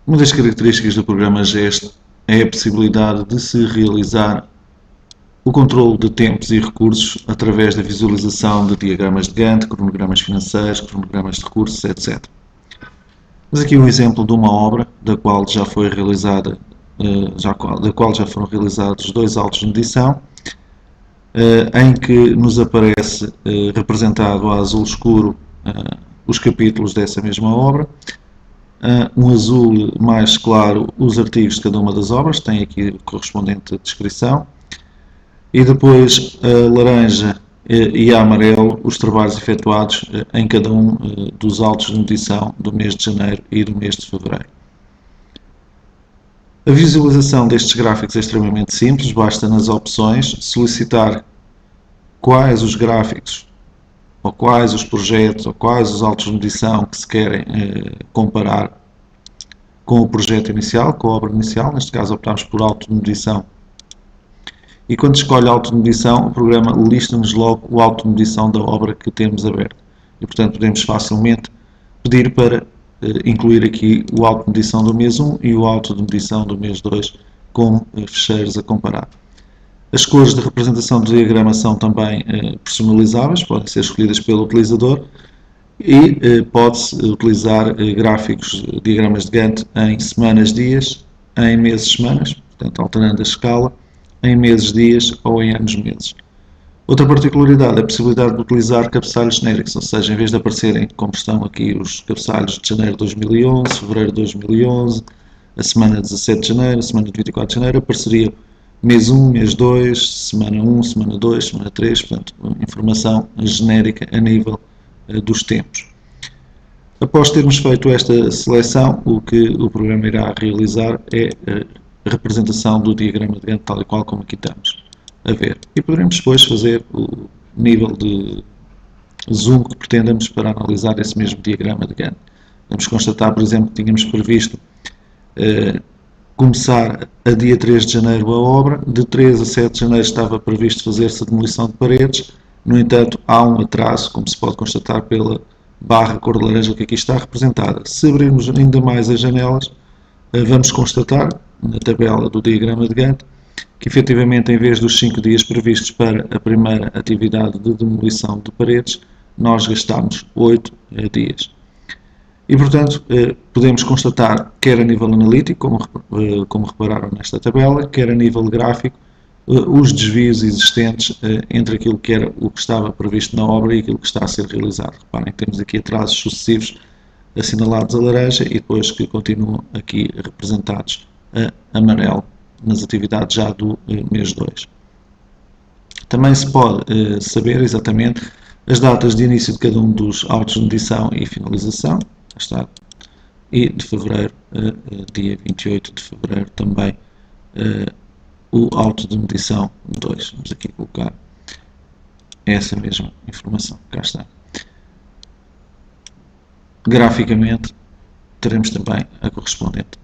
Uma das características do programa GEST é a possibilidade de se realizar o controle de tempos e recursos através da visualização de diagramas de Gantt, cronogramas financeiros, cronogramas de recursos, etc. Mas aqui um exemplo de uma obra da qual já foi realizada, da qual já foram realizados 2 autos de medição, em que nos aparece representado a azul escuro os capítulos dessa mesma obra, um azul mais claro os artigos de cada uma das obras, tem aqui a correspondente descrição, e depois a laranja e a amarelo os trabalhos efetuados em cada um dos autos de medição do mês de janeiro e do mês de fevereiro. A visualização destes gráficos é extremamente simples, basta nas opções solicitar quais os gráficos, ou quais os projetos, ou quais os autos de medição que se querem comparar com o projeto inicial, com a obra inicial. Neste caso optamos por auto de medição. E quando escolhe auto de medição, o programa lista-nos logo o auto de medição da obra que temos aberto. E, portanto, podemos facilmente pedir para incluir aqui o auto de medição do mês 1 e o auto de medição do mês 2 com fecheiros a comparar. As cores de representação do diagrama são também personalizáveis, podem ser escolhidas pelo utilizador e pode-se utilizar gráficos, diagramas de Gantt em semanas-dias, em meses-semanas, portanto alterando a escala, em meses-dias ou em anos-meses. Outra particularidade é a possibilidade de utilizar cabeçalhos genéricos, ou seja, em vez de aparecerem como estão aqui os cabeçalhos de janeiro de 2011, fevereiro de 2011, a semana 17 de janeiro, a semana de 24 de janeiro, apareceria mês 1, mês 2, semana 1, semana 2, semana 3, portanto, informação genérica a nível dos tempos. Após termos feito esta seleção, o que o programa irá realizar é a representação do diagrama de Gantt, tal e qual como aqui estamos a ver. E poderemos depois fazer o nível de zoom que pretendamos para analisar esse mesmo diagrama de Gantt. Vamos constatar, por exemplo, que tínhamos previsto começar a dia 3 de janeiro a obra, de 3 a 7 de janeiro estava previsto fazer-se a demolição de paredes, no entanto há um atraso, como se pode constatar pela barra cor de laranja que aqui está representada. Se abrirmos ainda mais as janelas, vamos constatar, na tabela do diagrama de Gantt, que efetivamente em vez dos 5 dias previstos para a primeira atividade de demolição de paredes, nós gastamos 8 dias. E portanto podemos constatar, quer a nível analítico, como repararam nesta tabela, quer a nível gráfico, os desvios existentes entre aquilo que era o que estava previsto na obra e aquilo que está a ser realizado. Reparem que temos aqui atrasos sucessivos assinalados a laranja e depois que continuam aqui representados a amarelo nas atividades já do mês 2. Também se pode saber exatamente as datas de início de cada um dos autos de medição e finalização, está, e de fevereiro, dia 28 de fevereiro também, o auto de medição 2. Vamos aqui colocar essa mesma informação, cá está. Graficamente teremos também a correspondente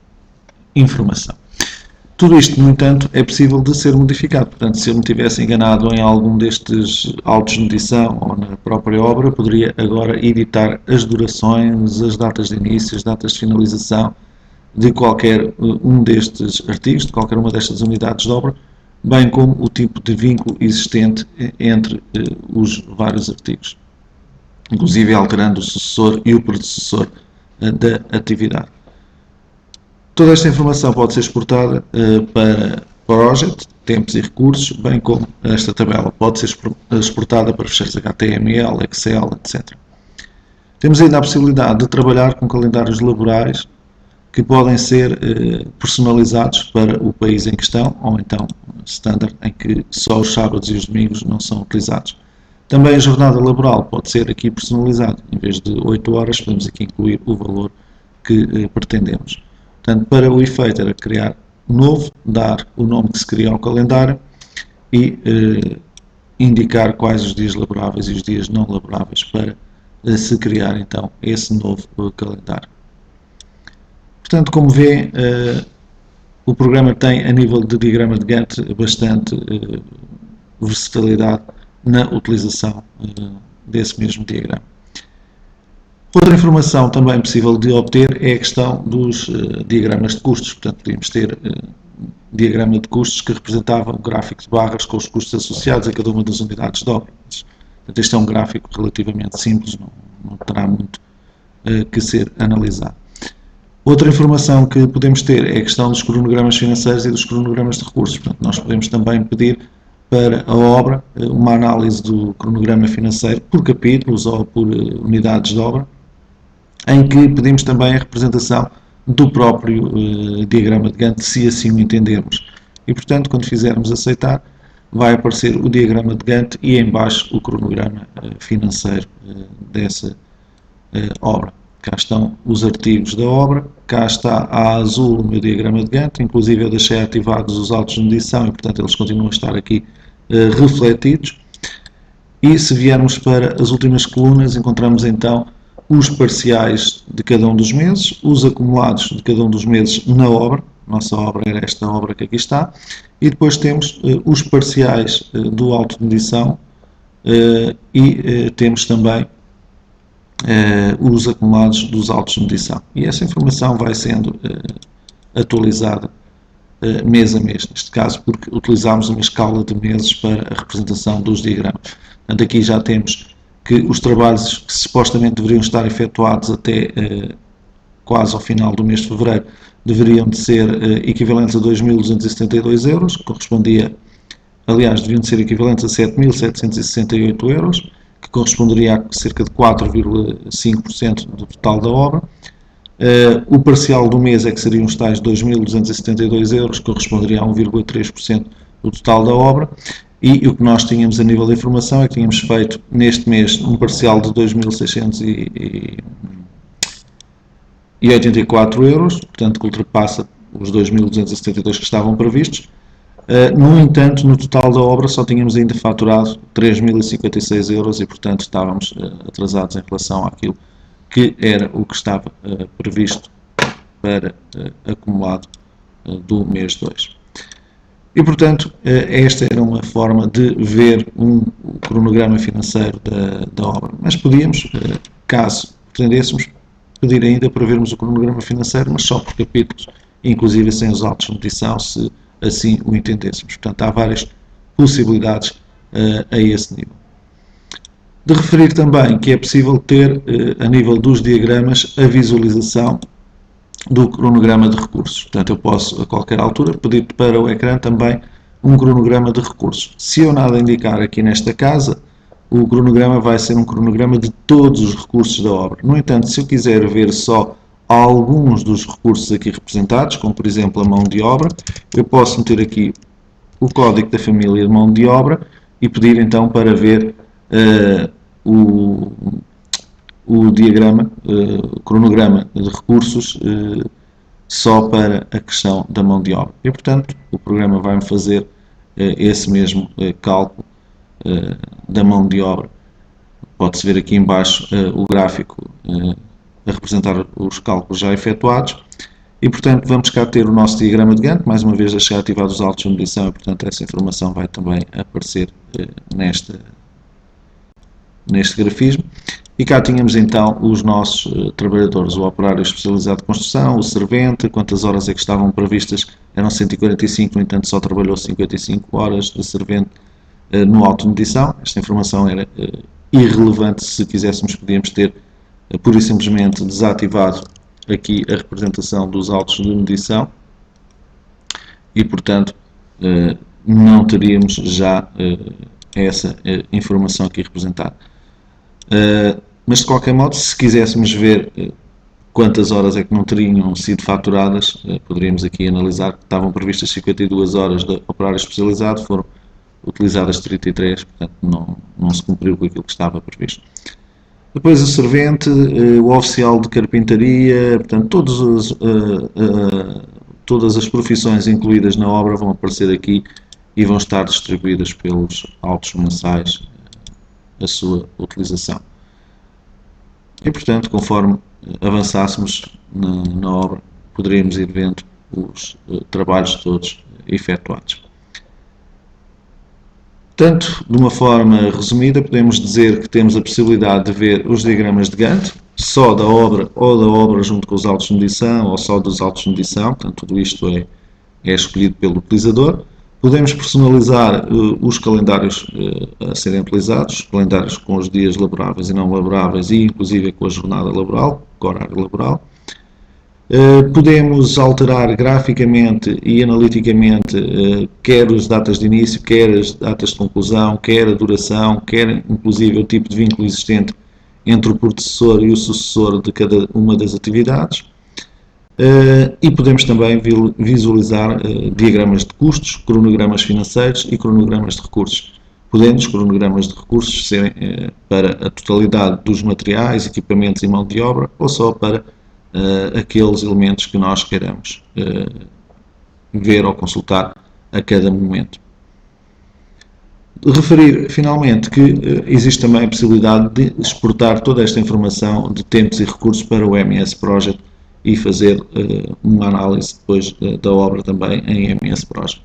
informação. Tudo isto, no entanto, é possível de ser modificado. Portanto, se eu me tivesse enganado em algum destes autos de medição ou na própria obra, poderia agora editar as durações, as datas de início, as datas de finalização de qualquer um destes artigos, de qualquer uma destas unidades de obra, bem como o tipo de vínculo existente entre os vários artigos, inclusive alterando o sucessor e o predecessor da atividade. Toda esta informação pode ser exportada para Project, tempos e recursos, bem como esta tabela pode ser exportada para fecheiros HTML, Excel, etc. Temos ainda a possibilidade de trabalhar com calendários laborais que podem ser personalizados para o país em questão, ou então standard, em que só os sábados e os domingos não são utilizados. Também a jornada laboral pode ser aqui personalizada. Em vez de 8 horas, podemos aqui incluir o valor que pretendemos. Portanto, para o efeito era criar novo, dar o nome que se cria ao calendário e indicar quais os dias laboráveis e os dias não laboráveis para se criar então esse novo calendário. Portanto, como vê, o programa tem a nível de diagrama de Gantt bastante versatilidade na utilização desse mesmo diagrama. Outra informação também possível de obter é a questão dos diagramas de custos. Portanto, podíamos ter diagrama de custos que representava um gráfico de barras com os custos associados a cada uma das unidades de obra. Portanto, este é um gráfico relativamente simples, não terá muito que ser analisado. Outra informação que podemos ter é a questão dos cronogramas financeiros e dos cronogramas de recursos. Portanto, nós podemos também pedir para a obra uma análise do cronograma financeiro por capítulos ou por unidades de obra, em que pedimos também a representação do próprio diagrama de Gantt, se assim o entendermos. E, portanto, quando fizermos aceitar, vai aparecer o diagrama de Gantt e em baixo o cronograma financeiro dessa obra. Cá estão os artigos da obra, cá está a azul o meu diagrama de Gantt, inclusive eu deixei ativados os autos de medição e, portanto, eles continuam a estar aqui refletidos. E se viermos para as últimas colunas, encontramos então os parciais de cada um dos meses, os acumulados de cada um dos meses na obra, nossa obra era esta obra que aqui está, e depois temos os parciais do auto de medição e temos também os acumulados dos autos de medição. E essa informação vai sendo atualizada mês a mês, neste caso porque utilizámos uma escala de meses para a representação dos diagramas. Portanto, aqui já temos que os trabalhos que supostamente deveriam estar efetuados até quase ao final do mês de fevereiro deveriam de ser equivalentes a 2.272 euros, que correspondia, aliás, deviam de ser equivalentes a 7.768 euros, que corresponderia a cerca de 4,5% do total da obra. O parcial do mês é que seriam os tais 2.272 euros, que corresponderia a 1,3% do total da obra. E o que nós tínhamos a nível de informação é que tínhamos feito neste mês um parcial de 2.684 euros, portanto que ultrapassa os 2.272 que estavam previstos. No entanto, no total da obra só tínhamos ainda faturado 3.056 euros e, portanto, estávamos atrasados em relação àquilo que era o que estava previsto para acumulado do mês 2. E, portanto, esta era uma forma de ver um cronograma financeiro da obra. Mas podíamos, caso pretendêssemos, pedir ainda para vermos o cronograma financeiro, mas só por capítulos, inclusive sem os autos de medição, se assim o entendêssemos. Portanto, há várias possibilidades a esse nível. De referir também que é possível ter, a nível dos diagramas, a visualização do cronograma de recursos. Portanto, eu posso, a qualquer altura, pedir para o ecrã também um cronograma de recursos. Se eu nada indicar aqui nesta casa, o cronograma vai ser um cronograma de todos os recursos da obra. No entanto, se eu quiser ver só alguns dos recursos aqui representados, como por exemplo a mão de obra, eu posso meter aqui o código da família de mão de obra e pedir então para ver o diagrama, o cronograma de recursos só para a questão da mão de obra. E, portanto, o programa vai-me fazer esse mesmo cálculo da mão de obra. Pode-se ver aqui em baixo o gráfico a representar os cálculos já efetuados. E, portanto, vamos cá ter o nosso diagrama de Gantt. Mais uma vez, deixei ativados os autos de medição e, portanto, essa informação vai também aparecer neste grafismo. E cá tínhamos então os nossos trabalhadores, o operário especializado de construção, o servente, quantas horas é que estavam previstas, eram 145, no entanto só trabalhou 55 horas de servente no auto de medição. Esta informação era irrelevante, se quiséssemos podíamos ter pura e simplesmente desativado aqui a representação dos autos de medição e, portanto, não teríamos já essa informação aqui representada. Mas de qualquer modo, se quiséssemos ver quantas horas é que não teriam sido faturadas, poderíamos aqui analisar que estavam previstas 52 horas de operário especializado, foram utilizadas 33, portanto não se cumpriu com aquilo que estava previsto. Depois o servente, o oficial de carpintaria, portanto todas as profissões incluídas na obra vão aparecer aqui e vão estar distribuídas pelos autos mensais a sua utilização. E, portanto, conforme avançássemos na obra, poderíamos ir vendo os trabalhos todos efetuados. Portanto, de uma forma resumida, podemos dizer que temos a possibilidade de ver os diagramas de Gantt, só da obra ou da obra junto com os autos de medição ou só dos autos de medição, portanto tudo isto é escolhido pelo utilizador. Podemos personalizar os calendários a serem utilizados, calendários com os dias laboráveis e não laboráveis e inclusive com a jornada laboral, com o horário laboral. Podemos alterar graficamente e analiticamente quer as datas de início, quer as datas de conclusão, quer a duração, quer inclusive o tipo de vínculo existente entre o predecessor e o sucessor de cada uma das atividades. E podemos também visualizar diagramas de custos, cronogramas financeiros e cronogramas de recursos, podendo os cronogramas de recursos serem para a totalidade dos materiais, equipamentos e mão de obra ou só para aqueles elementos que nós queiramos ver ou consultar a cada momento. Referir finalmente que existe também a possibilidade de exportar toda esta informação de tempos e recursos para o MS Project e fazer uma análise depois da obra também em MS Project.